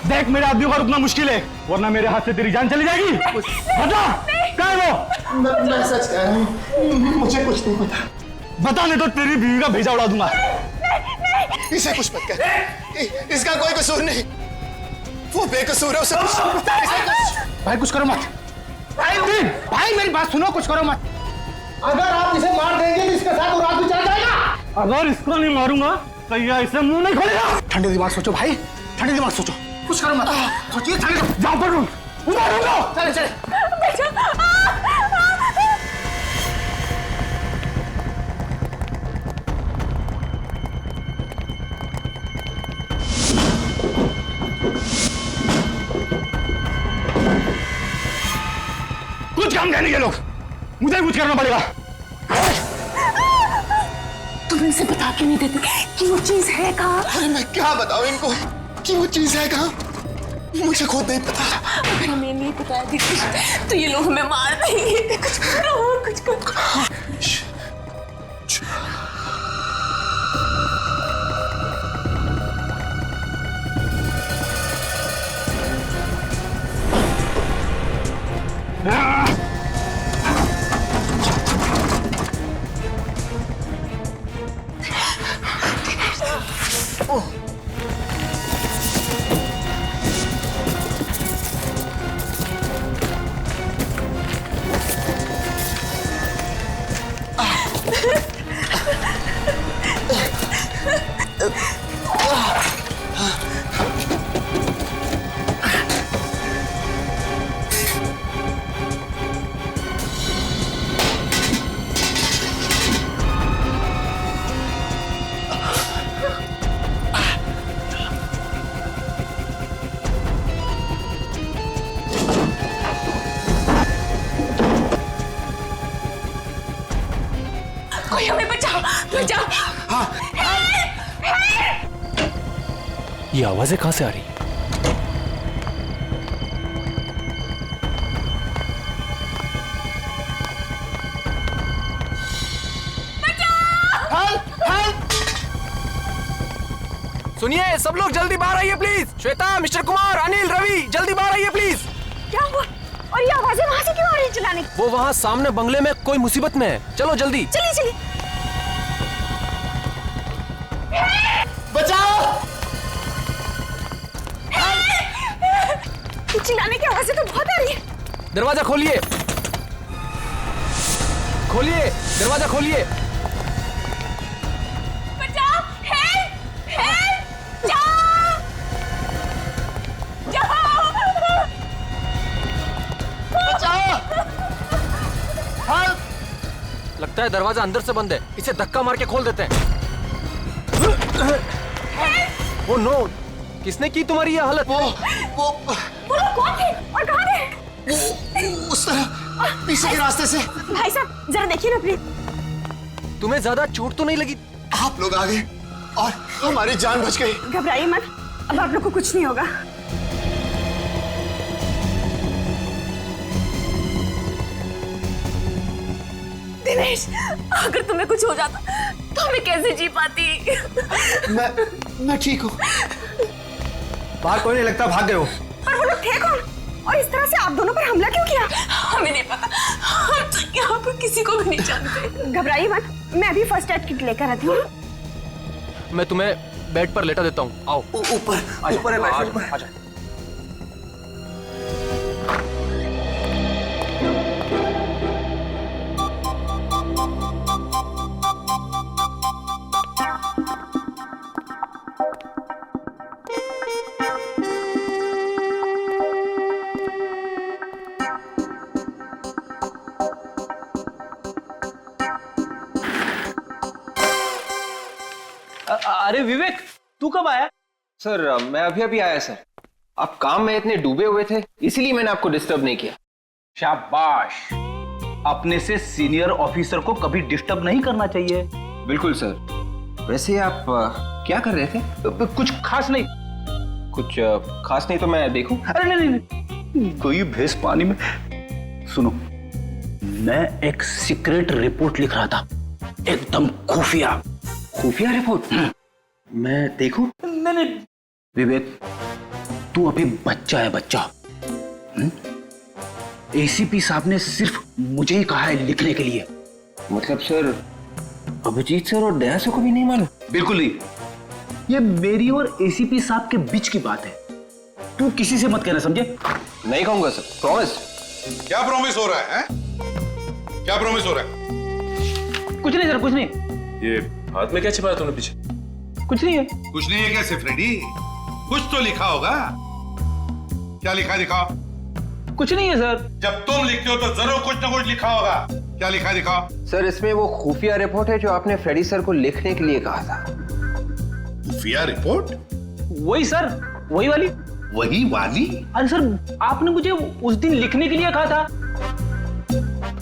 देख मेरे आदमी को रुकना मुश्किल है, वरना मेरे हाथ से तेरी जान चली जाएगी। बता क्या है वो? मैं सच कह रहा हूँ, मुझे कुछ नहीं पता। बता नहीं तो तेरी बीवी का भेजा उड़ा दूंगा। इसे कुछ मत कर, इसका कोई कसूर नहीं, वो बेकसूर है। उसे भाई कुछ करो मत। भाई मेरी बात सुनो, कुछ करो मत। अगर आप इसे मार देंगे तो इसके साथ रात भी चल जाएगा। अगर इसको नहीं मारूंगा तो ये ऐसे मुंह नहीं खोलेगा। ठंडे दिमाग सोचो भाई, ठंडे दिमाग सोचो, कुछ करो मत। सोचिए, जाओ पकड़ो, चले चले। कुछ काम कहने ये लोग, मुझे कुछ करना पड़ेगा। तुम इनसे बता क्यों नहीं देते कि वो चीज है कहाँ? अरे मैं क्या बताऊं इनको कि वो चीज है कहाँ, मुझे खुद नहीं पता। अगर हमें नहीं बताया दीदी तो ये लोग हमें मार देंगे। कुछ करो, कुछ करो। कोई हमें बचाओ, बचाओ। हाँ। ये आवाजें कहां से आ रही? सुनिए सब लोग जल्दी बाहर आइए प्लीज। श्वेता, मिस्टर कुमार, अनिल, रवि, जल्दी बाहर आइए प्लीज। क्या हुआ? और ये आवाजें वहां से क्यों आ रही है चिल्लाने? वो वहाँ सामने बंगले में कोई मुसीबत में है, चलो जल्दी। चलिए चलिए। बचाओ! चिल्लाने की आवाजें तो बहुत आ रही है। दरवाजा खोलिए, खोलिए दरवाजा खोलिए। बचाओ! हेल्प! हेल्प! जाओ! जाओ! बचाओ! लगता है दरवाजा अंदर से बंद है, इसे धक्का मार के खोल देते हैं। ओ नो, किसने की तुम्हारी ये हालत? वो वो लोग कौन थे और कहाँ थे? उस तरह पीछे के रास्ते से। भाई साहब जरा देखिए ना प्लीज। तुम्हें ज्यादा चोट तो नहीं लगी? आप लोग आ गए और हमारी जान बच गई। घबराइए मत, अब आप लोग को कुछ नहीं होगा। दिनेश, अगर तुम्हें कुछ हो जाता तो मैं कैसे जी पाती? मैं ठीक हूँ। बाहर कोई नहीं लगता, भाग गए हो। पर वो लोग थे कौन? और इस तरह से आप दोनों पर हमला क्यों किया? हमें नहीं पता, हम तो यहाँ पर किसी को भी नहीं जानते। घबराइए मत, मैं अभी फर्स्ट एड किट लेकर आती हूँ। मैं तुम्हें बेड पर लेटा देता हूँ, आओ। ऊपर है बेड पर। आजा। अरे विवेक, तू कब आया? सर मैं अभी अभी आया सर। आप काम में इतने डूबे हुए थे इसीलिए मैंने आपको डिस्टर्ब नहीं किया। शाबाश, अपने से सीनियर ऑफिसर को कभी डिस्टर्ब नहीं करना चाहिए। बिल्कुल सर। वैसे आप क्या कर रहे थे? कुछ खास नहीं। कुछ खास नहीं तो मैं देखूं? अरे नहीं नहीं, कोई भैंस पानी में। सुनो, मैं एक सीक्रेट रिपोर्ट लिख रहा था, एकदम खुफिया। खुफिया रिपोर्ट? मैं देखूं? नहीं नहीं विवेक, तू अभी बच्चा है, बच्चा। एसीपी साहब ने सिर्फ मुझे ही कहा है लिखने के लिए। मतलब सर अभिजीत सर और दया सर को भी नहीं मालूम? बिल्कुल नहीं, ये मेरी और एसीपी साहब के बीच की बात है। तू किसी से मत कहना, समझे? नहीं कहूंगा सर, प्रॉमिस। क्या प्रॉमिस हो रहा है? क्या प्रॉमिस हो रहा है? कुछ नहीं सर, कुछ नहीं। ये हाथ में क्या छिपाया तूने पीछे? कुछ नहीं है। कुछ नहीं है कैसे फ्रेडी? कुछ तो लिखा होगा। क्या लिखा दिखाओ? कुछ नहीं है सर। जब तुम लिखते हो तो जरूर कुछ ना कुछ लिखा होगा। क्या लिखा दिखाओ? सर इसमें वो खुफिया रिपोर्ट है जो आपने फ्रेडी सर को लिखने के लिए कहा था। खुफिया रिपोर्ट? वही सर, वही वाली। वही वाली? अरे सर, आपने मुझे उस दिन लिखने के लिए कहा था।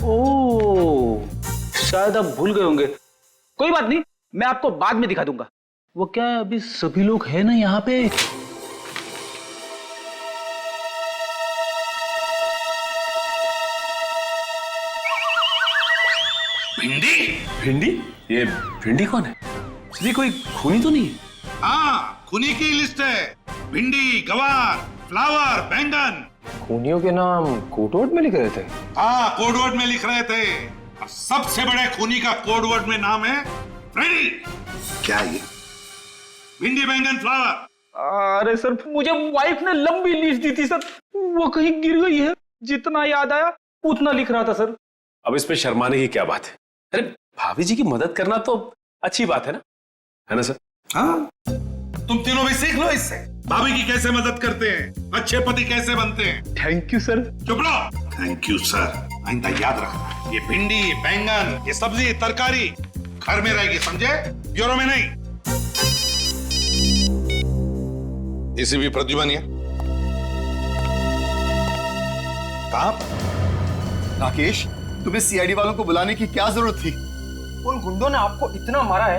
ओह, शायद आप भूल गए होंगे। कोई बात नहीं, मैं आपको बाद में दिखा दूंगा। वो क्या है, अभी सभी लोग हैं ना यहाँ पे। भिंडी? भिंडी? ये भिंडी कौन है? ये कोई खूनी तो नहीं है? हाँ, खूनी की लिस्ट है। भिंडी, गवार, फ्लावर, बैंगन। खूनियों के नाम कोडवर्ड में लिख रहे थे? हाँ, कोडवर्ड में लिख रहे थे। और सबसे बड़े खूनी का कोडवर्ड में नाम है फ्रेडी। क्या ये? भिंडी, बैंगन, फ्लावर। अरे सर, मुझे वाइफ ने लंबी लिस्ट दी थी सर, वो कहीं गिर गई है। जितना याद आया उतना लिख रहा था सर। अब इस पे शर्माने की क्या बात है? अरे भाभी जी की मदद करना तो अच्छी बात है ना सर? हाँ, तुम तीनों भी सीख लो इससे। भाभी की कैसे मदद करते हैं, अच्छे पति कैसे बनते हैं। Thank you sir. चुप रहो। Thank you sir. आइंदा याद रखना, ये भिंडी, बैंगन, ये सब्जी, तरकारी घर में रहेगी, समझे? ब्यूरो में नहीं। एसीपी प्रद्युमन है। कहाँ? राकेश, तुम्हें सीआईडी वालों को बुलाने की क्या जरूरत थी? उन गुंडों ने आपको इतना मारा है,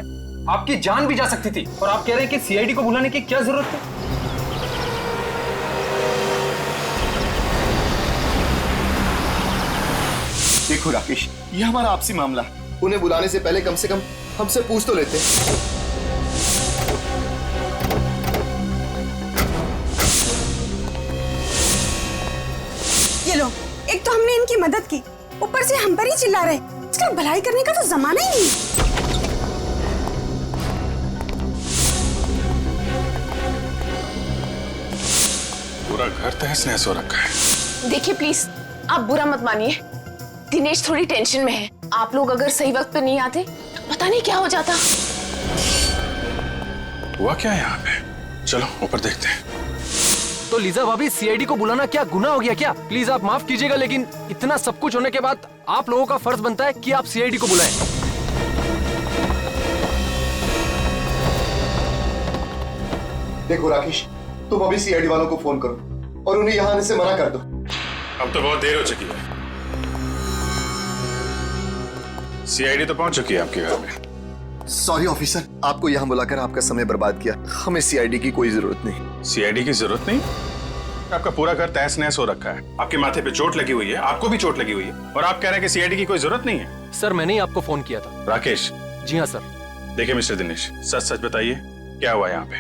आपकी जान भी जा सकती थी, और आप कह रहे हैं कि सीआईडी को बुलाने की क्या जरूरत है? देखो राकेश, ये हमारा आपसी मामला है। उन्हें बुलाने से पहले कम से कम हमसे पूछ तो लेते। ये लो, एक तो हमने इनकी मदद की, ऊपर से हम पर ही चिल्ला रहे। इसका भलाई करने का तो जमाना ही नहीं। पूरा घर तहस नहस हो रखा है। देखिए प्लीज, आप बुरा मत मानिए। दिनेश थोड़ी टेंशन में है। आप लोग अगर सही वक्त पे नहीं आते तो पता नहीं क्या हो जाता। हुआ क्या यहाँ पे? चलो ऊपर देखते हैं। तो लीजा भाभी, सीआईडी को बुलाना क्या गुनाह हो गया क्या? प्लीज आप माफ कीजिएगा, लेकिन इतना सब कुछ होने के बाद आप लोगों का फर्ज बनता है कि आप सीआईडी को बुलाएं। देखो राकेश, तुम अभी सीआईडी वालों को फोन करो और उन्हें यहाँ आने से मना कर दो। अब तो बहुत देर हो चुकी है। सीआईडी तो पहुंच चुकी है आपके घर में। सॉरी ऑफिसर, आपको यहाँ बुलाकर आपका समय बर्बाद किया। हमें सीआईडी की कोई जरूरत नहीं। सीआईडी की जरूरत नहीं? आपका पूरा घर तहस नहस हो रखा है। आपके माथे पे चोट लगी हुई है, आपको भी चोट लगी हुई है, और आप कह रहे हैं कि सीआईडी की कोई जरूरत नहीं है। सर, मैंने ही आपको फोन किया था। राकेश? जी हाँ सर। देखिए मिस्टर दिनेश, सच सच बताइए, क्या हुआ यहाँ पे?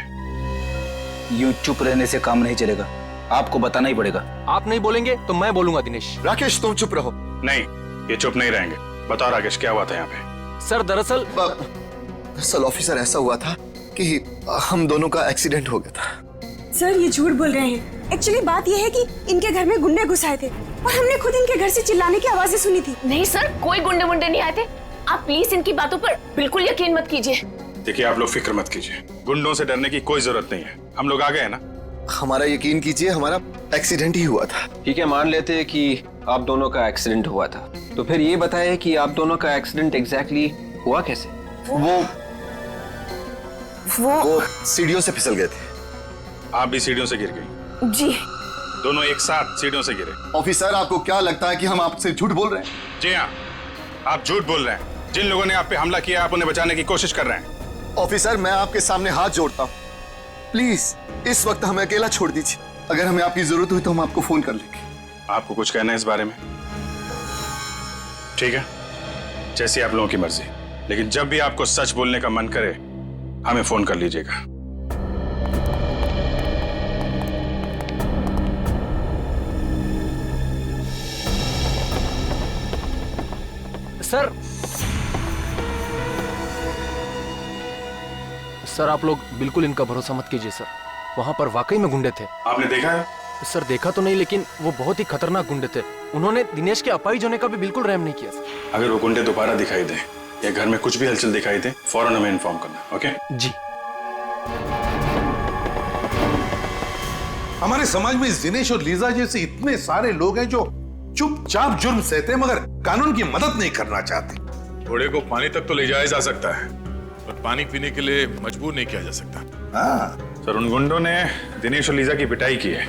यूं चुप रहने से काम नहीं चलेगा, आपको बताना ही पड़ेगा। आप नहीं बोलेंगे तो मैं बोलूंगा दिनेश। राकेश, तुम चुप रहो। नहीं, ये चुप नहीं रहेंगे। बताओ राकेश, क्या हुआ था यहाँ पे? सर दरअसल ऑफिसर, ऐसा हुआ था कि हम दोनों का एक्सीडेंट हो गया था। सर, ये झूठ बोल रहे हैं। एक्चुअली बात ये है कि इनके घर में गुंडे घुस आए थे और हमने खुद इनके घर से चिल्लाने की आवाजें सुनी थी। नहीं सर, कोई गुंडे वुंडे नहीं आए थे। आप प्लीज इनकी बातों पर बिल्कुल यकीन मत कीजिए। देखिए आप लोग फिक्र मत कीजिए, गुंडों से डरने की कोई जरूरत नहीं है। हम लोग आ गए ना। हमारा यकीन कीजिए, हमारा एक्सीडेंट ही हुआ था। ठीक है, मान लेते हैं कि आप दोनों का एक्सीडेंट हुआ था, तो फिर ये बताएं कि आप दोनों का एक्सीडेंट एग्जैक्टली हुआ कैसे? वो सीढ़ियों से फिसल गए थे। आप भी सीढ़ियों से गिर गई? जी। दोनों एक साथ सीढ़ियों से गिरे? ऑफिसर, आपको क्या लगता है कि हम आपसे झूठ बोल रहे हैं? जी हाँ, आप झूठ बोल रहे हैं। जिन लोगों ने आप पे हमला किया, आप उन्हें बचाने की कोशिश कर रहे हैं। ऑफिसर, मैं आपके सामने हाथ जोड़ता हूँ, प्लीज इस वक्त हमें अकेला छोड़ दीजिए। अगर हमें आपकी जरूरत हुई तो हम आपको फोन कर लेंगे। आपको कुछ कहना है इस बारे में? ठीक है, जैसी आप लोगों की मर्जी, लेकिन जब भी आपको सच बोलने का मन करे हमें फोन कर लीजिएगा। सर सर आप लोग बिल्कुल इनका भरोसा मत कीजिए सर। वहां पर वाकई में गुंडे थे। आपने देखा है? सर देखा तो नहीं, लेकिन वो बहुत ही खतरनाक गुंडे थे। उन्होंने दिनेश के अपाहिज होने का भी बिल्कुल रहम नहीं किया सर। अगर वो गुंडे दोबारा दिखाई दे या घर में कुछ भी हलचल दिखाई दे, फौरन हमें इन्फॉर्म करना, ओके? जी। हमारे समाज में दिनेश और लीजा जैसे इतने सारे लोग हैं जो चुपचाप जुर्म सहते हैं मगर कानून की मदद नहीं करना चाहते। घोड़े को पानी तक तो ले जाया जा सकता है, पर पानी पीने के लिए मजबूर नहीं किया जा सकता। हाँ सर, उन गुंडों ने दिनेश और लीजा की पिटाई की है,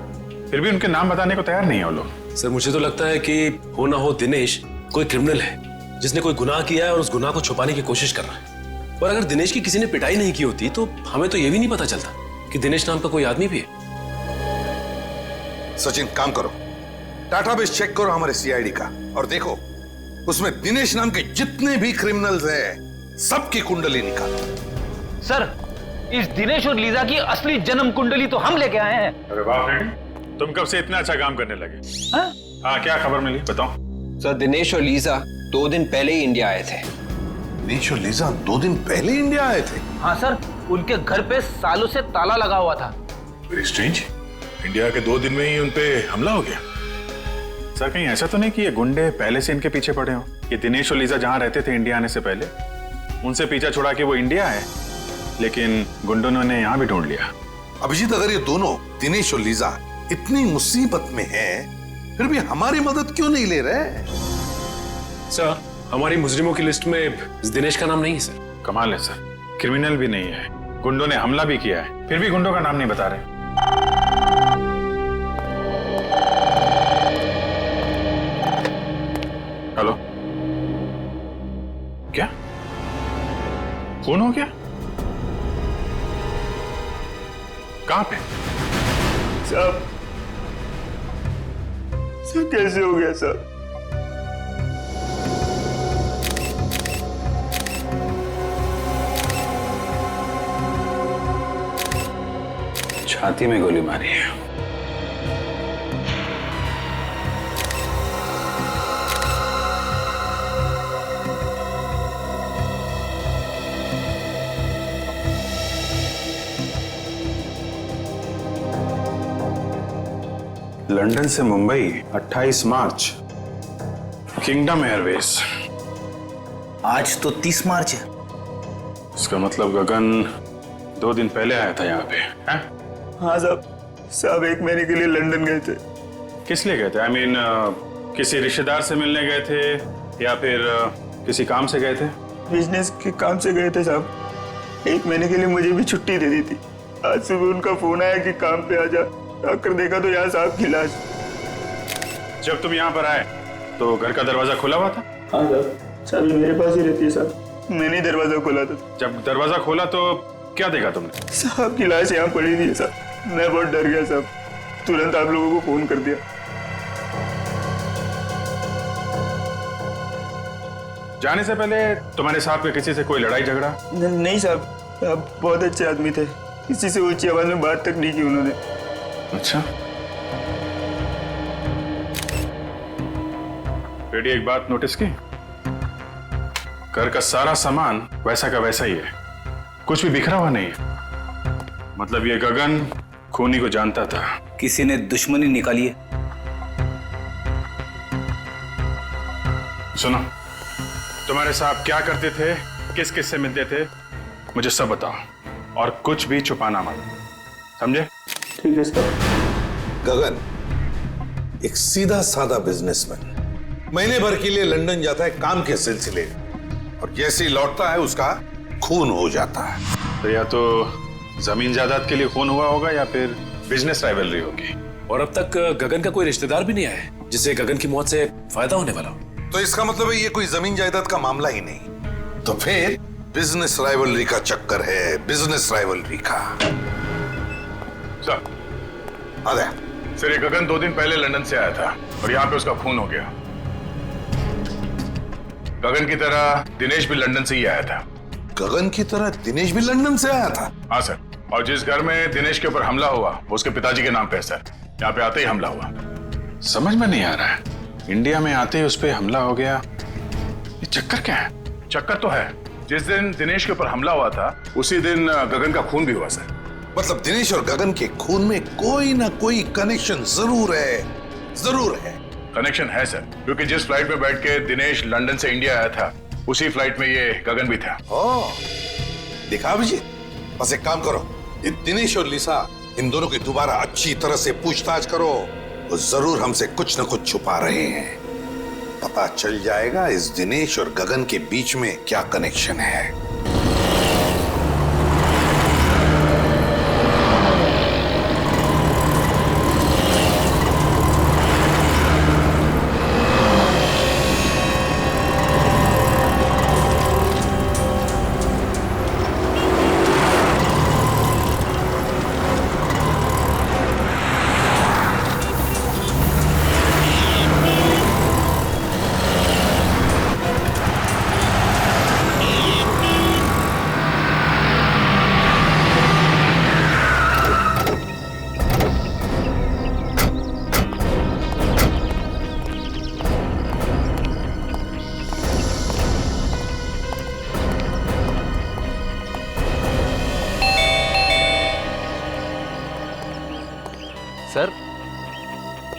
फिर भी उनके नाम बताने को तैयार नहीं है वो लोग। सर मुझे तो लगता है कि हो ना हो दिनेश कोई क्रिमिनल है जिसने कोई गुनाह किया है और उस गुनाह को छुपाने की कोशिश कर रहा है। और अगर दिनेश की किसी ने पिटाई नहीं की होती तो हमें तो ये भी नहीं पता चलता कि दिनेश नाम का कोई आदमी भी है। सचिन, काम करो, डाटाबेस चेक करो हमारे सीआईडी का और देखो उसमें दिनेश नाम के जितने भी क्रिमिनल्स हैं सबकी कुंडली निकालो। सर, इस दिनेश और लीजा की असली जन्म कुंडली तो हम लेके आए हैं। अरे वाह फ्रेंड, तुम कब से इतना अच्छा काम करने लगे? हाँ, क्या खबर मिली बताओ। सर, दिनेश और लीजा 2 दिन पहले ही इंडिया आए थे। दिनेश और लीजा 2 दिन पहले इंडिया आए थे? हाँ सर, उनके घर पे सालों से ताला लगा हुआ था। वेरी स्ट्रेंज, इंडिया के 2 दिन में ही उनपे हमला हो गया। सर, कहीं ऐसा तो नहीं कि ये गुंडे पहले से इनके पीछे पड़े हो? ये दिनेश और लीजा जहां रहते थे इंडिया आने से पहले, उनसे पीछा छुड़ा के वो इंडिया है, लेकिन गुंडों ने यहाँ भी ढूंढ लिया। अभिजीत, अगर ये दोनों दिनेश और लीजा इतनी मुसीबत में हैं, फिर भी हमारी मदद क्यों नहीं ले रहे? सर, हमारी मुजरिमों की लिस्ट में दिनेश का नाम नहीं है सर। कमाल है सर, क्रिमिनल भी नहीं है, गुंडों ने हमला भी किया है, फिर भी गुंडों का नाम नहीं बता रहे। हेलो, क्या फोन हो गया? कहां पे? सब कैसे हो गया सर? छाती में गोली मारी है। लंदन से मुंबई 28 मार्च, किंगडम एयरवेज। आज तो 30 मार्च है। इसका मतलब गगन 2 दिन पहले आया था यहाँ पे, हैं? हाँ साहब 1 महीने के लिए लंदन गए थे। किस लिए गए थे? आई मीन किसी रिश्तेदार से मिलने गए थे या फिर किसी काम से गए थे? बिजनेस के काम से गए थे साहब। 1 महीने के लिए मुझे भी छुट्टी दे दी थी। आज सुबह उनका फोन आया कि काम पे आ जा। आकर देखा तो यहाँ साहब की लाश। जब तुम यहाँ पर आए तो घर का दरवाजा खुला हुआ था? हाँ साहब, चाबी मेरे पास ही रहती है साहब। मैंने दरवाजा खोला था। जब दरवाजा खोला तो क्या देखा तुमने? साहब की लाश यहाँ पड़ी थी साहब। मैं बहुत डर गया साहब, तुरंत आप लोगों को फोन कर दिया। जाने से पहले तुम्हारे साथ में किसी से कोई लड़ाई झगड़ा? नहीं साहब, आप बहुत अच्छे आदमी थे। किसी से ऊंची आवाज में बात तक नहीं की उन्होंने। अच्छा, रेडी, एक बात नोटिस की? घर का सारा सामान वैसा का वैसा ही है, कुछ भी बिखरा हुआ नहीं है। मतलब ये गगन खूनी को जानता था। किसी ने दुश्मनी निकाली है। सुनो, तुम्हारे साहब क्या करते थे, किस किस से मिलते थे, मुझे सब बताओ और कुछ भी छुपाना मत, समझे? ठीक है सर। गगन एक सीधा साधा बिजनेसमैन, महीने भर के लिए लंदन जाता है काम के सिलसिले, और जैसे ही लौटता है उसका खून हो जाता है। तो या तो जमीन जायदाद के लिए खून हुआ होगा या फिर बिजनेस राइवलरी होगी। और अब तक गगन का कोई रिश्तेदार भी नहीं आया है जिससे गगन की मौत से फायदा होने वाला हो। तो इसका मतलब है ये कोई जमीन जायदाद का मामला ही नहीं, तो फिर बिजनेस राइवलरी का चक्कर है, बिजनेस राइवलरी का। सर, अरे फिर ये गगन 2 दिन पहले लंदन से आया था और यहाँ पे उसका खून हो गया। गगन की तरह दिनेश भी लंदन से ही आया था। गगन की तरह दिनेश भी लंदन से आया था? हाँ सर, और जिस घर में दिनेश के ऊपर हमला हुआ वो उसके पिताजी के नाम पे है सर। यहाँ पे आते ही हमला हुआ। समझ में नहीं आ रहा है, इंडिया में आते ही उस पर हमला हो गया ये चक्कर क्या है? चक्कर तो है, जिस दिन दिनेश के ऊपर हमला हुआ था उसी दिन गगन का खून भी हुआ सर। मतलब दिनेश और गगन के खून में कोई ना कोई कनेक्शन जरूर है, जरूर है। कनेक्शन है सर, क्योंकि जिस फ्लाइट में बैठ के दिनेश लंदन से इंडिया आया था उसी फ्लाइट में ये गगन भी था। देखा अभिजीत, बस एक काम करो, ये दिनेश और लिसा इन दोनों की दोबारा अच्छी तरह से पूछताछ करो। वो जरूर हमसे कुछ न कुछ छुपा रहे हैं। पता चल जाएगा इस दिनेश और गगन के बीच में क्या कनेक्शन है।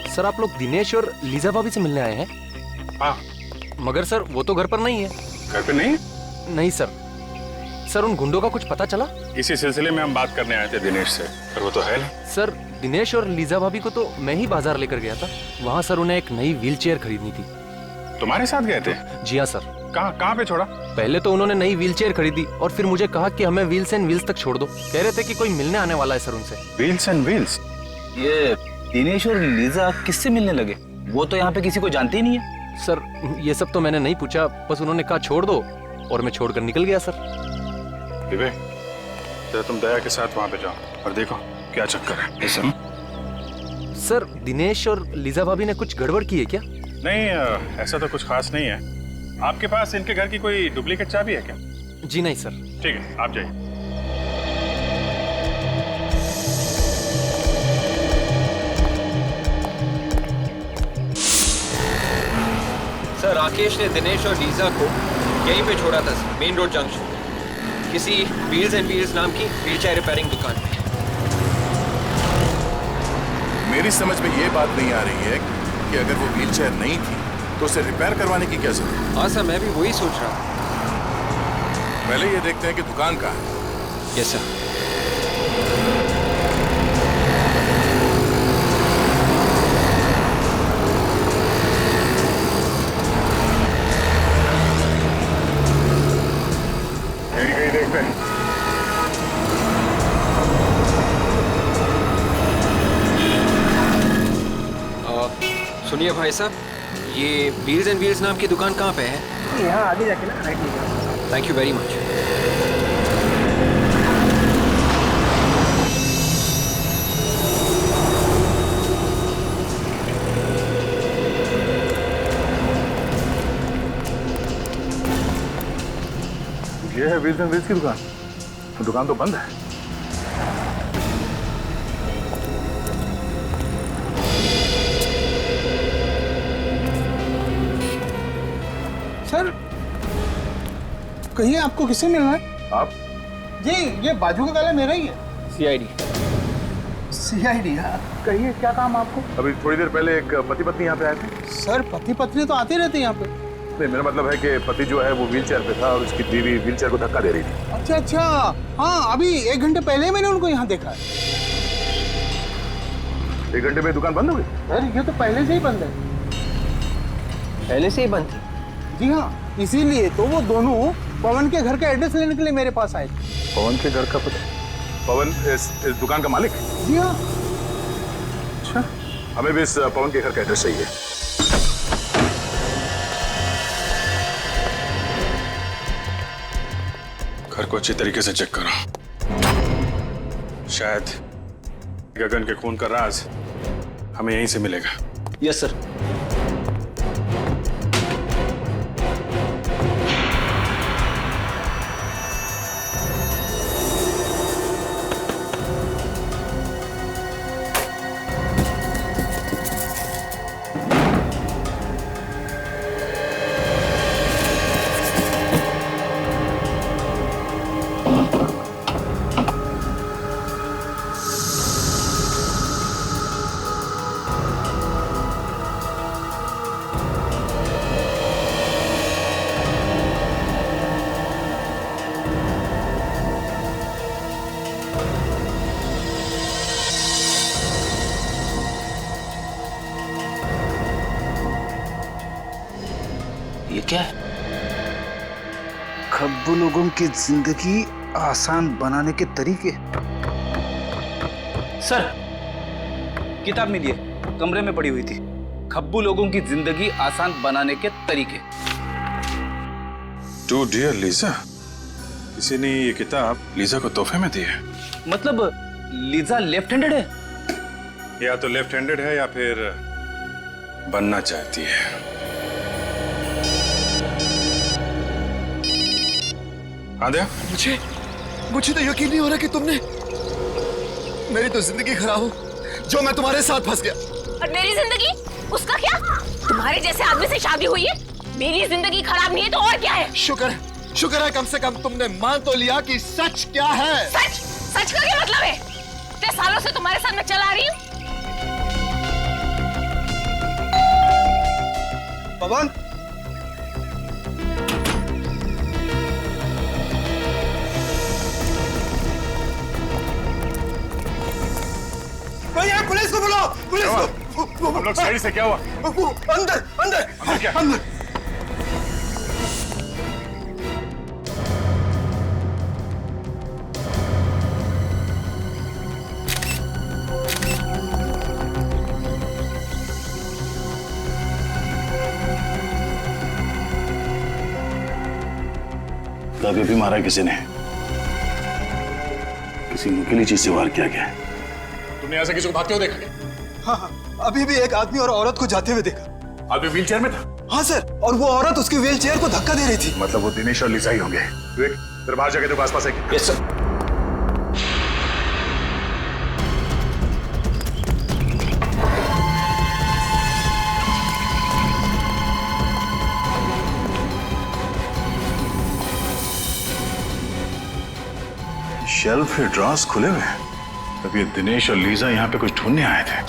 सर आप लोग दिनेश और लीजा भाभी से मिलने आए हैं? हाँ। मगर सर वो तो घर पर नहीं है। घर पे नहीं? नहीं सर। सर उन गुंडों का कुछ पता चला? इसी सिलसिले में हम बात करने आए थे दिनेश से, पर वो तो है नहीं। सर दिनेश और लीजा भाभी को तो मैं ही बाजार लेकर गया था। वहाँ सर उन्हें एक नई व्हील चेयर खरीदनी थी। तुम्हारे साथ गए थे? जी हाँ सर। कहाँ पे छोड़ा? पहले तो उन्होंने नई व्हील चेयर खरीदी और फिर मुझे कहा कि हमें व्हील्स एंड व्हील्स तक छोड़ दो। कह रहे थे कि कोई मिलने आने वाला है सर उनसे। Wheels and wheels? ये दिनेश और लीजा किससे मिलने लगे? वो तो यहाँ पे किसी को जानते ही नहीं है। सर ये सब तो मैंने नहीं पूछा, बस उन्होंने कहा छोड़ दो और मैं छोड़कर निकल गया सर। विवेक, तो तुम दया के साथ वहाँ पे जाओ और देखो क्या चक्कर है। सर दिनेश और लीजा भाभी ने कुछ गड़बड़ की है क्या? नहीं, ऐसा तो कुछ खास नहीं है। आपके पास इनके घर की कोई डुप्लीकेट चाबी है क्या? जी नहीं सर। ठीक है, आप जाइए। सर राकेश ने दिनेश और लीजा को यहीं पे छोड़ा था सर, मेन रोड जंक्शन, किसी व्हील्स एंड व्हील्स नाम की व्हील चेयर रिपेयरिंग दुकान में। मेरी समझ में ये बात नहीं आ रही है कि अगर वो व्हील चेयर नहीं थी तो उसे रिपेयर करवाने की क्या जरूरत? हाँ सर, मैं भी वही सोच रहा हूँ। पहले ये देखते हैं कि दुकान कहाँ है। Yes sir. कहीं देखते हैं। सुनिए भाई साहब, ये व्हील्स एंड व्हील्स नाम की दुकान कहाँ पे है? यहाँ आगे जाके ना राइट लीजिए। Thank you very much. ये है व्हील्स एंड व्हील्स की दुकान। तो दुकान तो बंद है। सर कहिए आपको किससे मिलना है? आप? जी ये बाजू का काला मेरा ही है। सीआईडी। सीआईडी? हाँ कहिए क्या काम आपको? अभी थोड़ी देर पहले एक पति पत्नी यहाँ पे आए थे। सर पति पत्नी तो आते रहते हैं यहाँ पे। नहीं, मेरा मतलब है कि पति जो है वो व्हील चेयर पे था और उसकी बीवी व्हील चेयर को धक्का दे रही थी। अच्छा अच्छा, हाँ अभी 1 घंटे पहले मैंने उनको यहाँ देखा है। 1 घंटे में दुकान बंद हो गई? सर ये तो पहले से ही बंद है। पहले से ही बंद थी? जी हाँ, इसीलिए तो वो दोनों पवन के घर का एड्रेस लेने के लिए मेरे पास आए थे। पवन के घर का पता? पवन इस दुकान का मालिक? जी हाँ। अच्छा, हमें भी इस पवन के घर का एड्रेस चाहिए। घर को अच्छी तरीके से चेक करो। शायद गगन के खून का राज हमें यहीं से मिलेगा। Yes sir. क्या है? खब्बू लोगों की जिंदगी आसान बनाने के तरीके। सर, किताब मिली है, कमरे में पड़ी हुई थी। खब्बू लोगों की जिंदगी आसान बनाने के तरीके। टू डियर लीजा, किसी ने ये किताब लीजा को तोहफे में दी है। मतलब लीजा लेफ्ट हैंडेड है? या तो लेफ्ट हैंडेड है या फिर बनना चाहती है। आद्या, मुझे तो यकीन नहीं हो रहा कि तुमने, मेरी तो जिंदगी खराब हो जो मैं तुम्हारे साथ फंस गया। और मेरी जिंदगी, उसका क्या? तुम्हारे जैसे आदमी से शादी हुई है। मेरी जिंदगी खराब नहीं है तो और क्या है? शुक्र है कम से कम तुमने मान तो लिया कि सच क्या है। सच का क्या मतलब है? इतने सालों से तुम्हारे साथ मैं चला रही हूँ। पवन, भैया पुलिस को बुलाओ, पुलिस को। हम लोग साइड से, क्या हुआ? अंदर अंदर अंदर क्या? अंदर। अभी भी मारा किसी ने, किसी नुकीली चीज से वार किया गया। तुमने ऐसे किसी को भागते हुए देखा क्या? हाँ, अभी भी एक आदमी और औरत को जाते हुए देखा। आदमी व्हील चेयर में था? हाँ सर, और वो औरत उसकी व्हील चेयर को धक्का दे रही थी। मतलब वो दिनेश और लीजा ही होंगे। फिर बाहर जाके तो आसपास है। Yes sir. शेल्फ के ड्रॉर्स खुले हुए हैं। तब ये दिनेश और लीजा यहाँ पे कुछ ढूंढने आए थे।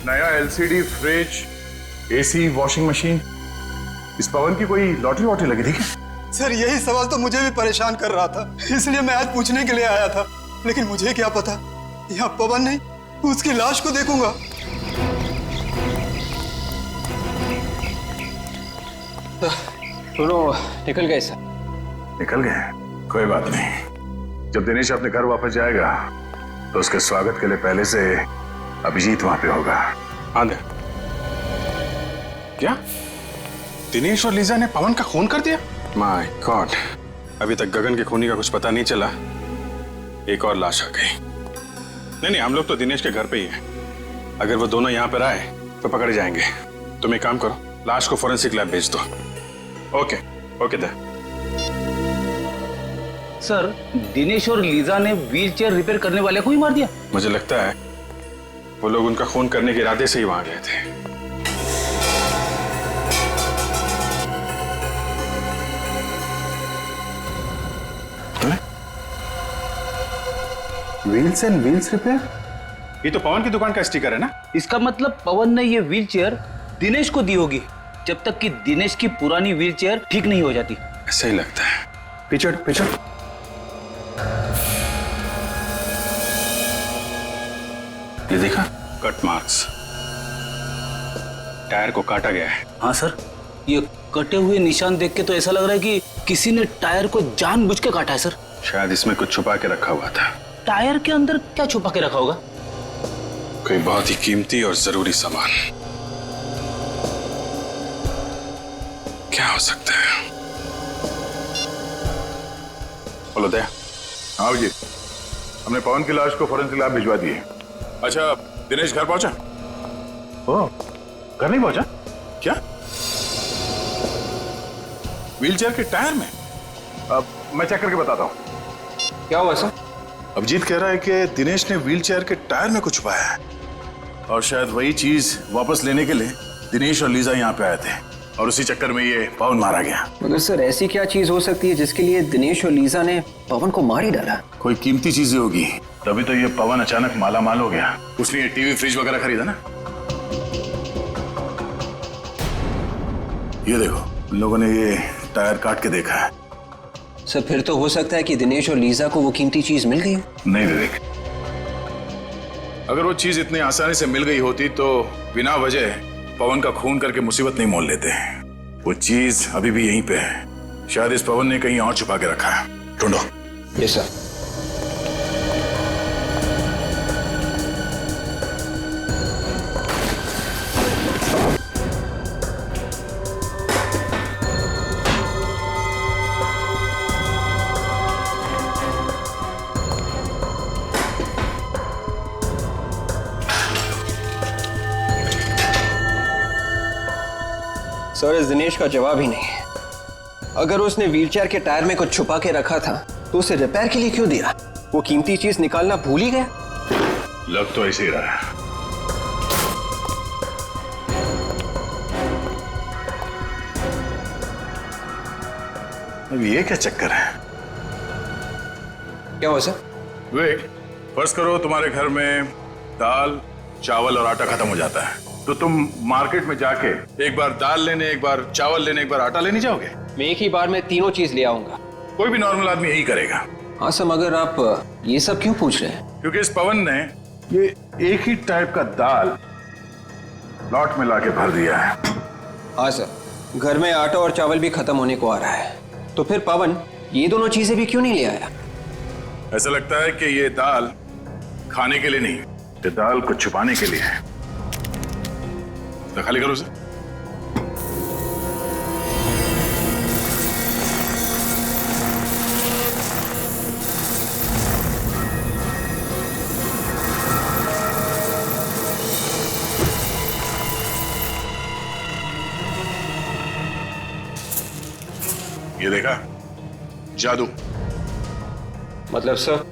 नया LCD fridge, AC, washing machine. इस पवन की कोई लॉटरी वॉटरी लगी थी क्या? सर, यही सवाल तो मुझे भी परेशान कर रहा था, इसलिए मैं आज पूछने के लिए आया था। लेकिन मुझे क्या पता, यहाँ पवन नहीं, उसकी लाश को देखूंगा। दोनों निकल गए सर। निकल गए? कोई बात नहीं। जब दिनेश अपने घर वापस जाएगा तो उसके स्वागत के लिए पहले से अभिजीत वहां पे होगा। आंधे क्या? दिनेश और लीजा ने पवन का खून कर दिया? माय गॉड, अभी तक गगन के खूनी का कुछ पता नहीं चला। एक और लाश आ गई। नहीं, हम लोग तो दिनेश के घर पे ही हैं। अगर वो दोनों यहाँ पर आए तो पकड़े जाएंगे। तुम एक काम करो, लाश को फोरेंसिक लैब भेज दो। ओके दे। सर, दिनेश और लीजा ने व्हीलचेयर रिपेयर करने वाले को ही मार दिया? मुझे लगता है वो लोग उनका खून करने के इरादे से ही वहां गए थे। Wheels and wheels repair? ये तो पवन की दुकान का स्टिकर है ना? इसका मतलब पवन ने ये व्हीलचेयर दिनेश को दी होगी, जब तक कि दिनेश की पुरानी व्हीलचेयर ठीक नहीं हो जाती। ऐसा ही लगता है। पीछे ये देखा, कट मार्क्स, टायर को काटा गया है। हाँ सर, ये कटे हुए निशान देख के तो ऐसा लग रहा है कि किसी ने टायर को जानबूझ के काटा है सर। शायद इसमें कुछ छुपा के रखा हुआ था। टायर के अंदर क्या छुपा के रखा होगा? कोई बहुत ही कीमती और जरूरी सामान। क्या हो सकता है? बोलो दया। हाँ जी, हमने पवन की लाश को फोरेंसिक लैब भिजवा दी है। अच्छा, दिनेश घर पहुंचा? ओह, घर नहीं पहुंचा? क्या? व्हीलचेयर के टायर में? अब मैं चेक करके बताता हूं। क्या हुआ सर? अभिजीत कह रहा है कि दिनेश ने व्हीलचेयर के टायर में कुछ छुपाया है और शायद वही चीज वापस लेने के लिए दिनेश और लीजा यहाँ पे आए थे। और उसी चक्कर में ये पवन मारा गया। मगर सर ऐसी क्या चीज हो सकती है जिसके लिए दिनेश और लीजा ने पवन को मार ही डाला? कोई कीमती चीजें होगी, तभी तो ये पवन अचानक माला माल हो गया। उसने ये टीवी फ्रिज वगैरह खरीदा ना। ये देखो, उन लोगों ने ये टायर काट के देखा है। सर फिर तो हो सकता है कि दिनेश और लीजा को वो कीमती चीज मिल गई। नहीं विवेक, अगर वो चीज इतनी आसानी से मिल गई होती तो बिना वजह पवन का खून करके मुसीबत नहीं मोल लेते। वो चीज अभी भी यहीं पे है। शायद इस पवन ने कहीं और छुपा के रखा है। ढूंढो। Yes sir. सर इस दिनेश का जवाब ही नहीं। अगर उसने व्हीलचेयर के टायर में कुछ छुपा के रखा था तो उसे रिपेयर के लिए क्यों दिया? वो कीमती चीज निकालना भूल ही गया। लग तो ऐसे ही रहा है। अब ये क्या चक्कर है? क्या हुआ सर? विवेक, फर्ज करो तुम्हारे घर में दाल, चावल और आटा खत्म हो जाता है, तो तुम मार्केट में जाके एक बार दाल लेने, एक बार चावल लेने, एक बार आटा लेने जाओगे? मैं एक ही बार में तीनों चीज ले आऊंगा। कोई भी नॉर्मल आदमी यही करेगा। हाँ सर, मगर आप ये सब क्यों पूछ रहे हैं? क्योंकि इस पवन ने ये एक ही टाइप का दाल लॉट में लाके भर दिया है। हाँ सर, घर में आटा और चावल भी खत्म होने को आ रहा है, तो फिर पवन ये दोनों चीजें भी क्यों नहीं ले आया? ऐसा लगता है कि ये दाल खाने के लिए नहीं, ये दाल को छुपाने के लिए है। तो खाली करो उसे। ये देखा? जादू। मतलब सर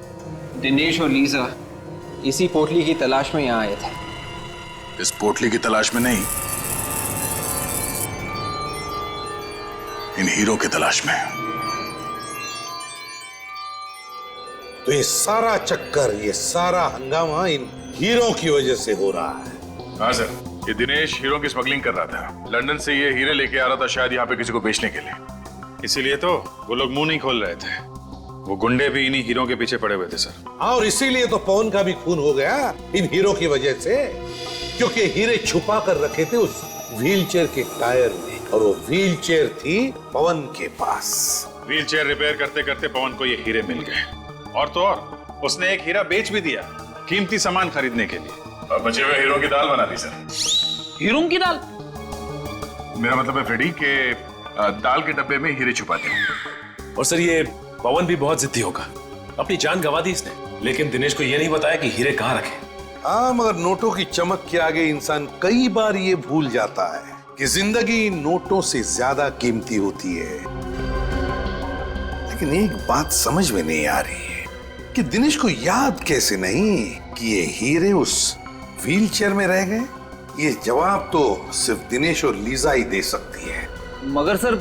दिनेश और लीजा इसी पोटली की तलाश में यहाँ आए थे? इस पोटली की तलाश में नहीं, इन हीरो की तलाश में। तो ये सारा चक्कर, ये सारा हंगामा इन हीरो की वजह से हो रहा है। हाँ सर, ये दिनेश हीरो की स्मगलिंग कर रहा था। लंदन से ये हीरे लेके आ रहा था, शायद यहाँ पे किसी को बेचने के लिए। इसीलिए तो वो लोग मुंह नहीं खोल रहे थे। वो गुंडे भी इन्हीं हीरो के पीछे पड़े हुए थे सर। हाँ, और इसीलिए तो पवन का भी खून हो गया इन हीरो की वजह से, क्योंकि हीरे छुपा कर रखे थे उस व्हीलचेयर के टायर में, और वो व्हीलचेयर थी पवन के पास। व्हीलचेयर रिपेयर करते करते पवन को ये हीरे मिल गए, और तो और उसने एक हीरा बेच भी दिया कीमती सामान खरीदने के लिए, और बचे हुए हीरो की दाल बना दी सर। हीरो की दाल? मेरा मतलब है फ्रेडी के दाल के डब्बे में हीरे छुपा दिए। और सर ये पवन भी बहुत जिद्दी होगा, अपनी जान गंवा दी इसने, लेकिन दिनेश को ये नहीं बताया कि हीरे कहाँ रखे। हाँ, मगर नोटों की चमक के आगे इंसान कई बार ये भूल जाता है कि जिंदगी नोटों से ज्यादा कीमती होती है। लेकिन एक बात समझ में नहीं आ रही है कि दिनेश को याद कैसे नहीं कि ये हीरे उस व्हीलचेयर में रह गए। ये जवाब तो सिर्फ दिनेश और लीजा ही दे सकती है। मगर सर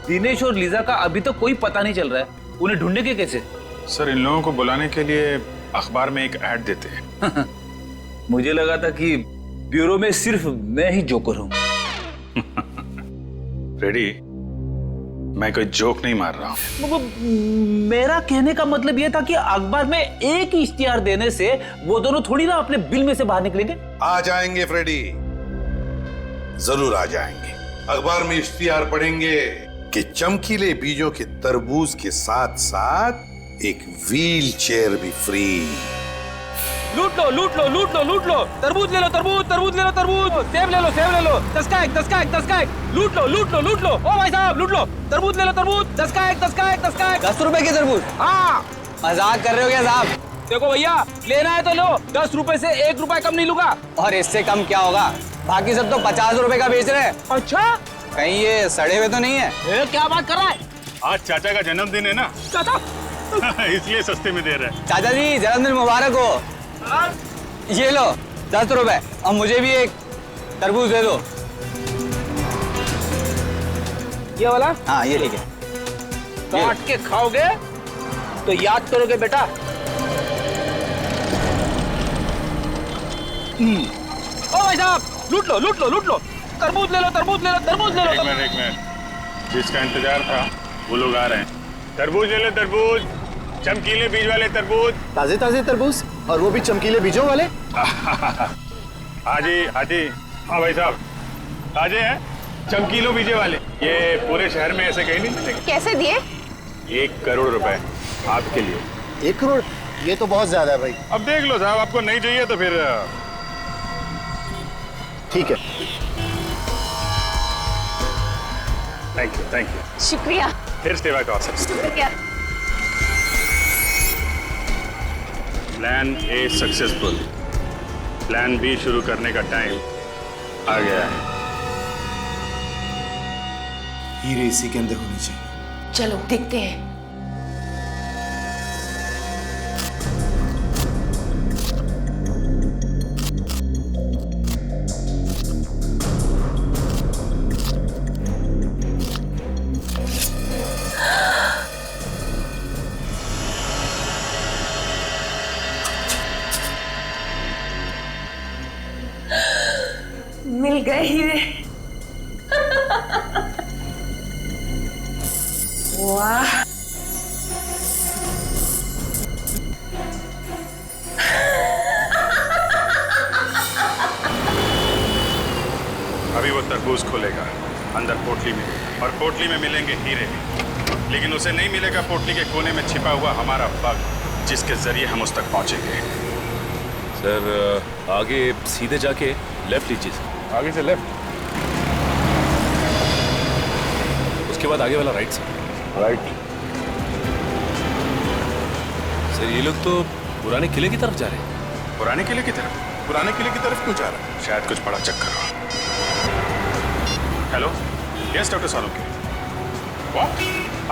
दिनेश और लीजा का अभी तक कोई पता नहीं चल रहा है, उन्हें ढूंढने के कैसे? सर इन लोगों को बुलाने के लिए अखबार में एक ऐड देते हैं। मुझे लगा था कि ब्यूरो में सिर्फ मैं ही जोकर हूं। रेडी, मैं कोई जोक नहीं मार रहा हूं। मेरा कहने का मतलब यह था कि अखबार में एक ही इश्तिहार देने से वो दोनों थोड़ी ना अपने बिल में से बाहर निकलेंगे। आ जाएंगे फ्रेडी, जरूर आ जाएंगे। अखबार में इश्तिहार पढ़ेंगे कि चमकीले बीजों के तरबूज के साथ साथ एक व्हील चेयर भी फ्री। लूट लो लूट लो लूट लो लूट लो, तरबूज ले लो तरबूज, तरबूज ले लो तरबूज, सेब ले लो सेब ले लो, 10 का एक 10 का एक 10 का एक, लूट लो लूट लो लूट लो। ओ भाई साहब लूट लो, तरबूज ले लो तरबूज, 10 का एक 10 का एक 10 का एक। 10 रुपए के तरबूज? हाँ, मजाक कर रहे हो क्या साहब? देखो भैया, लेना है तो लो, 10 रुपए से 1 रुपए कम नहीं लूंगा। और इससे कम क्या होगा? बाकी सब तो 50 रुपए का बेच रहे हैं। अच्छा, कहीं ये सड़े हुए तो नहीं है? क्या बात कर रहा है? आज चाचा का जन्मदिन है ना, चाचा इसलिए सस्ते में दे रहे हैं। चाचा जी जन्मदिन मुबारक हो। ये लो 10 रुपए, और मुझे भी एक तरबूज दे दो। ये वाला? हाँ ये ठीक है। काट के खाओगे तो याद करोगे बेटा। ओ भाई साहब, लूट लो लूट लो लूट लो, तरबूज ले लो तरबूज ले लो तरबूज ले लो। एक मिनट, जिसका इंतजार था वो लोग आ रहे हैं। तरबूज ले लो तरबूज, चमकीले बीज वाले तरबूज। ताजे ताजे तरबूज, और वो भी चमकीले बीजों वाले। हाजी हाजी, हाँ भाई साहब, ताजे हैं, चमकीलों बीजे वाले। ये पूरे शहर में ऐसे कहीं नहीं मिलेंगे। कैसे दिए? 1 करोड़ रुपए आपके लिए। 1 करोड़? ये तो बहुत ज्यादा है भाई। अब देख लो साहब, आपको नहीं चाहिए तो फिर ठीक है। Thank you. शुक्रिया। फिर सेवा का अवसर। शुक्रिया। Plan A successful, plan B शुरू करने का टाइम आ गया है। हीरे इसी के अंदर होनी चाहिए। चलो देखते हैं। मिल गए हीरे। वाह, अभी वो तरबूज खोलेगा अंदर पोटली में, और पोटली में मिलेंगे हीरे, लेकिन उसे नहीं मिलेगा पोटली के कोने में छिपा हुआ हमारा बग, जिसके जरिए हम उस तक पहुंचेंगे। सर आगे सीधे जाके लेफ्ट लीजिए सर। आगे से लेफ्ट, उसके बाद आगे वाला राइट सर। राइट। सर ये लोग तो पुराने किले की तरफ जा रहे हैं। पुराने किले की तरफ? पुराने किले की तरफ क्यों जा रहा है? शायद कुछ बड़ा चक्कर हो। Hello, yes doctor Salunke. What?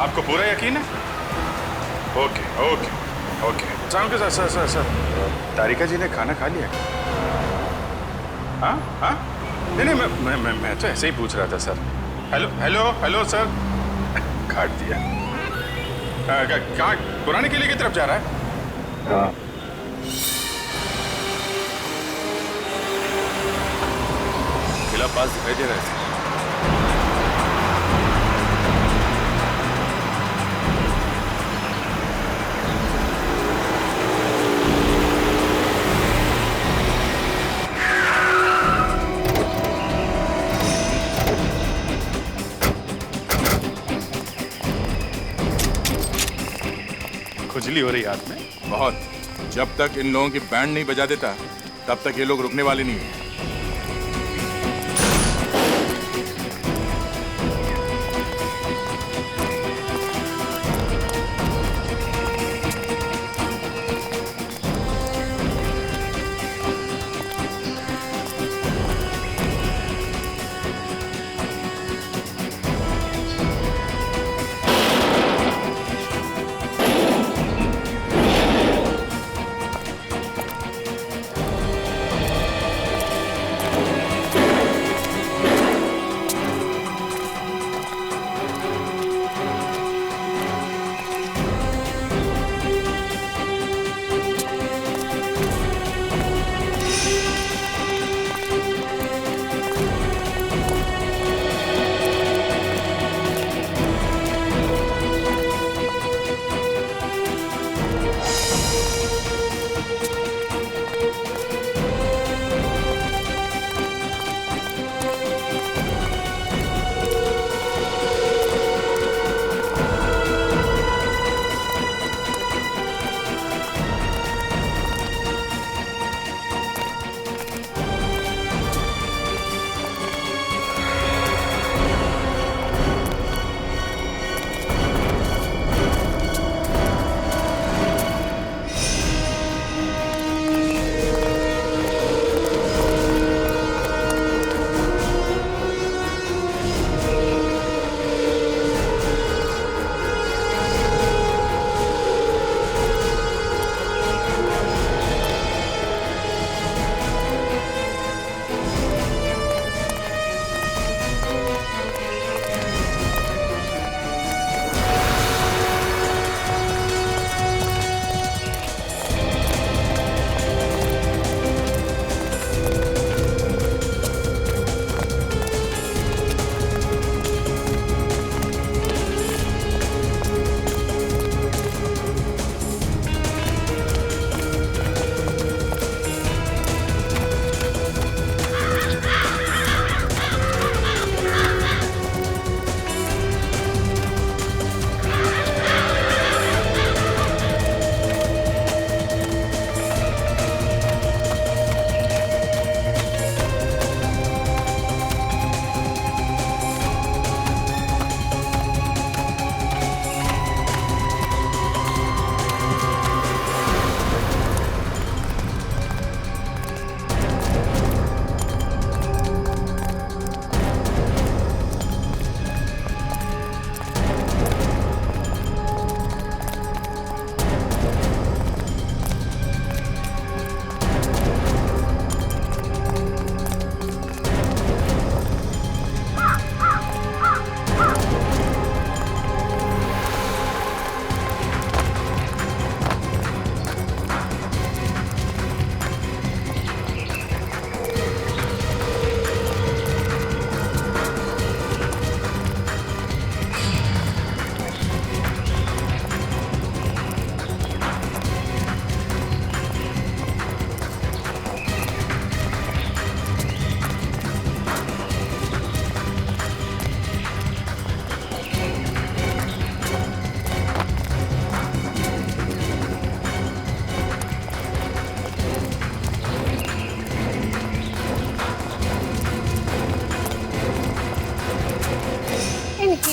आपको पूरा यकीन है? Okay okay okay. Salunke sir sir sir sir, Tarika ji ने खाना खा लिया? हाँ हाँ, नहीं मैं तो ऐसे ही पूछ रहा था sir. Hello hello hello sir, काट दिया। कहाँ? पुराने किले की तरफ जा रहा है? हाँ। किला पास दिखाई दे रहा है। खुजली हो रही हाथ में बहुत। जब तक इन लोगों की बैंड नहीं बजा देता तब तक ये लोग रुकने वाले नहीं है।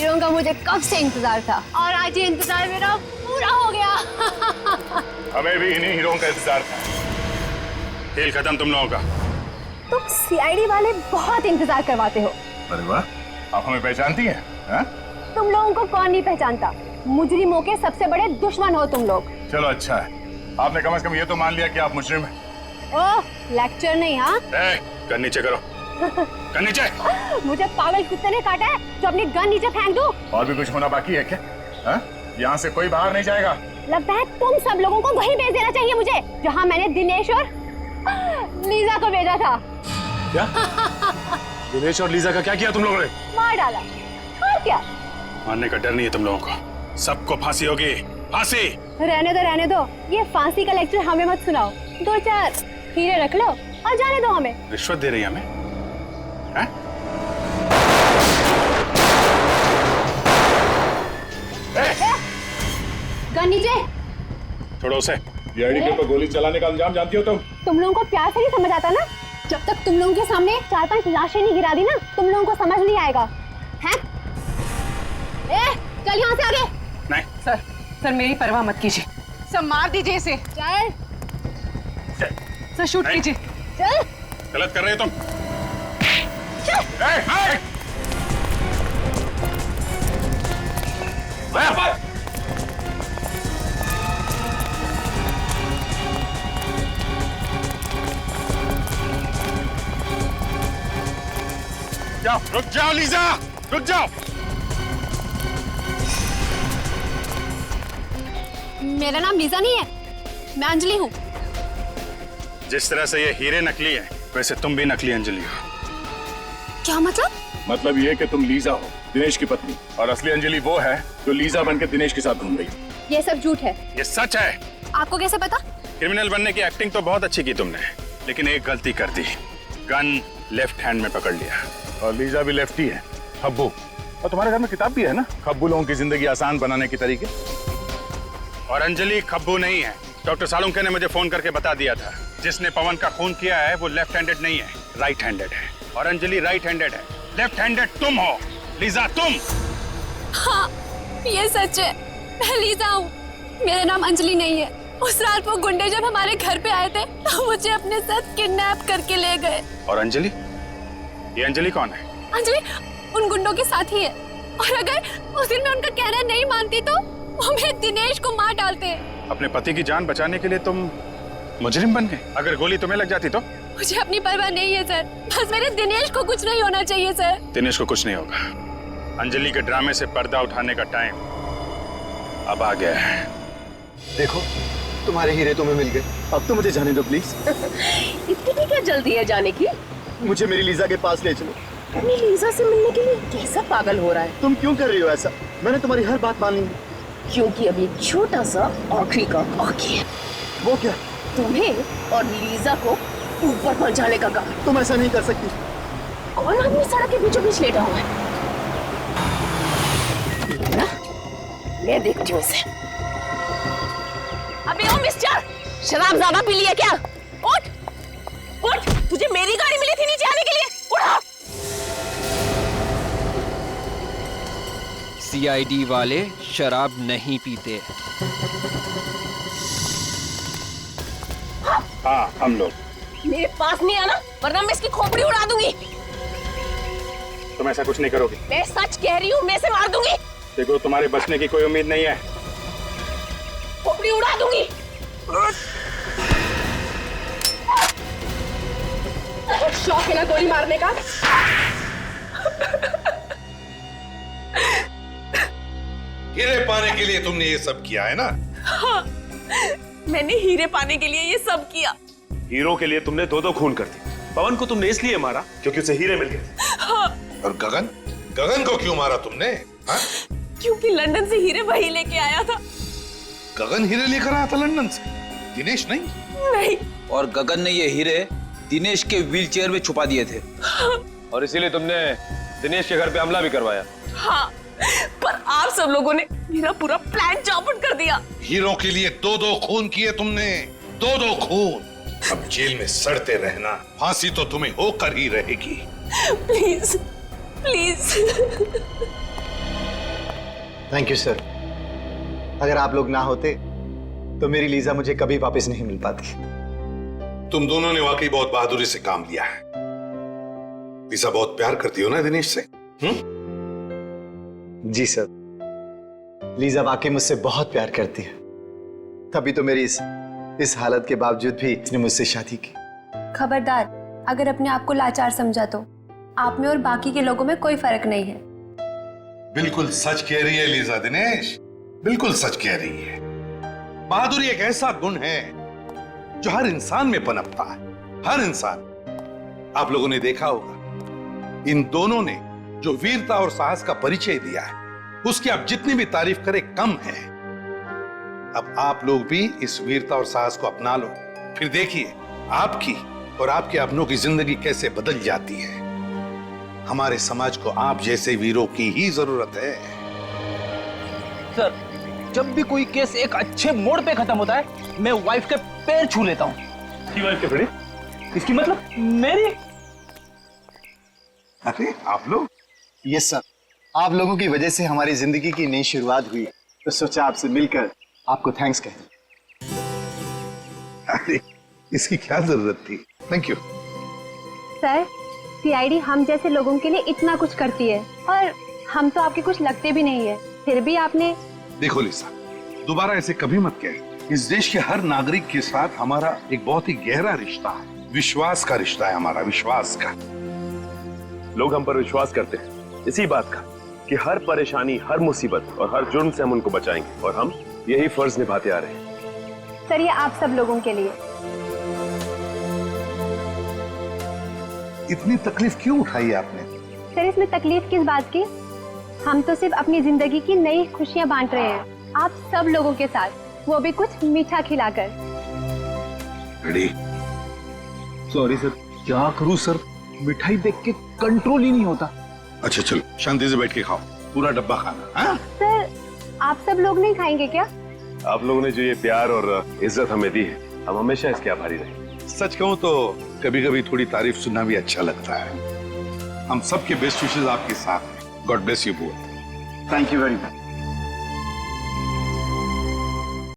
लोगों का मुझे कब से इंतजार था और आज ये इंतजार मेरा पूरा हो गया। हमें भी इन्हीं हीरों का इंतजार था। खेल खत्म तुम लोगों का। तुम सीआईडी वाले बहुत इंतजार करवाते हो। अरे वाह, आप हमें पहचानती हैं? हाँ? तुम लोगों को कौन नहीं पहचानता, मुजरिमों के सबसे बड़े दुश्मन हो तुम लोग। चलो अच्छा है, आपने कम से कम ये तो मान लिया कि आप मुजरिम हैं। ओह, लेक्चर नहीं। हाँ, गन नीचे करो। गन नीचे। मुझे पागल कुत्ते ने काटा है जो अपनी गन नीचे फेंक दूं। और भी कुछ होना बाकी है क्या? यहाँ से कोई बाहर नहीं जाएगा। लगता है तुम सब लोगों को वहीं भेज देना चाहिए मुझे, जहाँ मैंने दिनेश और लीजा को भेजा था। क्या? दिनेश और लीजा का क्या किया तुम लोगों ने? मार डाला। और क्या? मारने का डर नहीं है तुम लोगों को। सबको फांसी होगी, फांसी। रहने दो, ये फांसी का लेक्चर हमें मत सुनाओ। 2-4 हीरे रख लो और जाने दो हमें। रिश्वत दे रही है हमें? हैं? गन नीचे। छोड़ो उसे। सीआईडी के ऊपर गोली चलाने का अंजाम जानती हो तुम? तुम लोगों को प्यार से नहीं समझ आता ना। जब तक तुम लोगों के सामने 4-5 लाशें नहीं गिरा दी ना, तुम लोगों को समझ नहीं आएगा। हैं? चल यहाँ से आगे। नहीं सर मेरी परवाह मत कीजिए। सर मार दीजिए इसे। चल। सर शूट कीजिए। चल। गलत कर रहे हो तुम। जाओ, रुक जाओ लीजा, रुक जाओ। मेरा नाम लीजा नहीं है, मैं अंजलि हूँ। जिस तरह से ये हीरे नकली है, वैसे तुम भी नकली अंजलि हो। क्या मतलब? मतलब ये कि तुम लीजा हो, दिनेश की पत्नी, और असली अंजलि वो है जो लीजा बनकर दिनेश के साथ घूम रही है। ये सब झूठ है। ये सच है। आपको कैसे पता? क्रिमिनल बनने की एक्टिंग तो बहुत अच्छी की तुमने, लेकिन एक गलती कर दी। गन लेफ्ट हैंड में पकड़ लिया। और लीजा भी लेफ्टी है, खब्बू। और तुम्हारे घर में किताब भी है ना, खब्बू लोगों की जिंदगी आसान बनाने के तरीके। और अंजलि खब्बू नहीं है। डॉक्टर सालुंके ने मुझे फोन करके बता दिया था, जिसने पवन का खून किया है वो लेफ्ट हैंडेड नहीं है, राइट हैंडेड है। और अंजलि राइट हैंडेड है। लेफ्ट हैंडेड तुम हो, लीजा तुम। हाँ, ये सच है। मैं लीजा हूँ, मेरा नाम अंजलि नहीं है। उस रात वो गुंडे जब हमारे घर पे आए थे तो मुझे अपने साथ किडनैप करके ले गए। और अंजलि? ये अंजलि कौन है? अंजलि उन गुंडों के साथ ही है, और अगर उस दिन मैं उनका कहना नहीं मानती तो वो मेरे दिनेश को मार डालते। अपने पति की जान बचाने के लिए तुम मुजरिम बन गए? अगर गोली तुम्हें लग जाती तो? मुझे अपनी परवाह नहीं है सर, बस मेरे दिनेश को कुछ नहीं होना चाहिए सर। दिनेश को कुछ नहीं होगा। अंजलि के ड्रामे से पर्दा उठाने का टाइम अब आ गया है। देखो, तुम्हारे हीरे तुम्हें मिल गए। अब तो मुझे जाने दो प्लीज। इतनी क्या जल्दी है जाने की? मुझे मेरी लीजा के पास ले चलो। अपनी लीजा से मिलने के लिए कैसा पागल हो रहा है? तुम क्यों कर रही हो ऐसा? मैंने तुम्हारी हर बात मान ली। क्योंकि अभी एक छोटा सा आखिरी काम बाकी है। वो क्या? तुम्हें और लीजा को ऊपर पहुंचाने का काम। तुम ऐसा नहीं कर सकती। कौन आदमी सड़क के बीचों बीच लेटा हुआ है? मैं देखती हूँ इसे। अबे ओ मिस्टर, शराब ज्यादा पी लिया क्या? उठ, उठ, तुझे मेरी गाड़ी मिली थी नीचे आने के लिए। उठा। सीआईडी वाले शराब नहीं पीते। हाँ, हम लोग। मेरे पास नहीं आना, वरना मैं इसकी खोपड़ी उड़ा दूंगी। तुम ऐसा कुछ नहीं करोगी। मैं सच कह रही हूँ, मैं इसे मार दूंगी। देखो, तुम्हारे बचने की कोई उम्मीद नहीं है। खोपड़ी उड़ा दूंगी। शौक है ना गोली मारने का? हीरे पाने के लिए तुमने ये सब किया है ना? हाँ, मैंने हीरे पाने के लिए ये सब किया। हीरो के लिए तुमने 2-2 खून कर दी। पवन को तुमने इसलिए मारा क्योंकि उसे हीरे मिल गए। हाँ। और गगन? गगन को क्यों मारा तुमने? हाँ? क्योंकि लंदन से हीरे वही लेके आया था। गगन हीरे लेकर आया था लंदन से, दिनेश नहीं? नहीं। और गगन ने ये हीरे दिनेश के व्हीलचेयर में छुपा दिए थे। और इसीलिए तुमने दिनेश के घर पे हमला भी करवाया। हाँ, पर आप सब लोगों ने मेरा पूरा प्लान चौपट कर दिया। हीरो के लिए 2-2 खून किए तुमने, 2-2 खून। अब जेल में सड़ते रहना, फांसी तो तुम्हें होकर ही रहेगी। Please, please. Thank you sir. अगर आप लोग ना होते तो मेरी लीजा मुझे कभी वापस नहीं मिल पाती। तुम दोनों ने वाकई बहुत बहादुरी से काम लिया है। लीजा बहुत प्यार करती हो ना दिनेश से? जी सर, लीजा वाकई मुझसे बहुत प्यार करती है, तभी तो मेरी इस हालत के बावजूद भी इसने मुझसे शादी की। खबरदार, अगर अपने आप को लाचार समझा तो आप में और बाकी के लोगों में कोई फर्क नहीं है। बिल्कुल सच कह रही है लीजा दिनेश, बिल्कुल सच कह रही है। बहादुरी एक ऐसा गुण है जो हर इंसान में पनपता है, हर इंसान। आप लोगों ने देखा होगा, इन दोनों ने जो वीरता और साहस का परिचय दिया है, उसकी आप जितनी भी तारीफ करें कम है। अब आप लोग भी इस वीरता और साहस को अपना लो, फिर देखिए आपकी और आपके अपनों की जिंदगी कैसे बदल जाती है। हमारे समाज को आप जैसे वीरों की ही जरूरत है। सर, जब भी कोई केस एक अच्छे मोड़ पे खत्म होता है, मैं वाइफ के पैर छू लेता हूँ। की वाइफ के बड़े? इसकी मतलब मेरी? अरे आप लोग? यस सर, आप लोगों की वजह से हमारी जिंदगी की नई शुरुआत हुई, तो सोचा आपसे मिलकर आपको थैंक्स कहें। अरे इसकी क्या जरूरत थी? Thank you. सर, सीआईडी हम जैसे लोगों के लिए इतना कुछ करती है और हम तो आपके कुछ लगते भी नहीं है, फिर भी आपने। देखो लिसा, दोबारा ऐसे कभी मत कहे। इस देश के हर नागरिक के साथ हमारा एक बहुत ही गहरा रिश्ता है, विश्वास का रिश्ता है हमारा, विश्वास का। लोग हम पर विश्वास करते हैं इसी बात का कि हर परेशानी, हर मुसीबत और हर जुर्म से हम उनको बचाएंगे, और हम यही फर्ज निभाते आ रहे हैं। सर, ये आप सब लोगों के लिए। इतनी तकलीफ क्यों उठाई आपने? सर, इसमें तकलीफ किस बात की? हम तो सिर्फ अपनी जिंदगी की नई खुशियां बांट रहे हैं, आप सब लोगों के साथ, वो भी कुछ मीठा खिलाकर। रेडी? सॉरी सर, क्या करूं सर, मिठाई देख के कंट्रोल ही नहीं होता। अच्छा चलो, शांति से बैठ के खाओ, पूरा डब्बा खाना। हाँ? सर, आप सब लोग नहीं खाएंगे क्या? आप लोगों ने जो ये प्यार और इज्जत हमें दी है, हम हमेशा इसके आभारी रहेंगे। सच कहूं तो कभी कभी थोड़ी तारीफ सुनना भी अच्छा लगता है। हम सबके बेस्ट विशेस आपके साथ हैं। God bless you both. Thank you very much.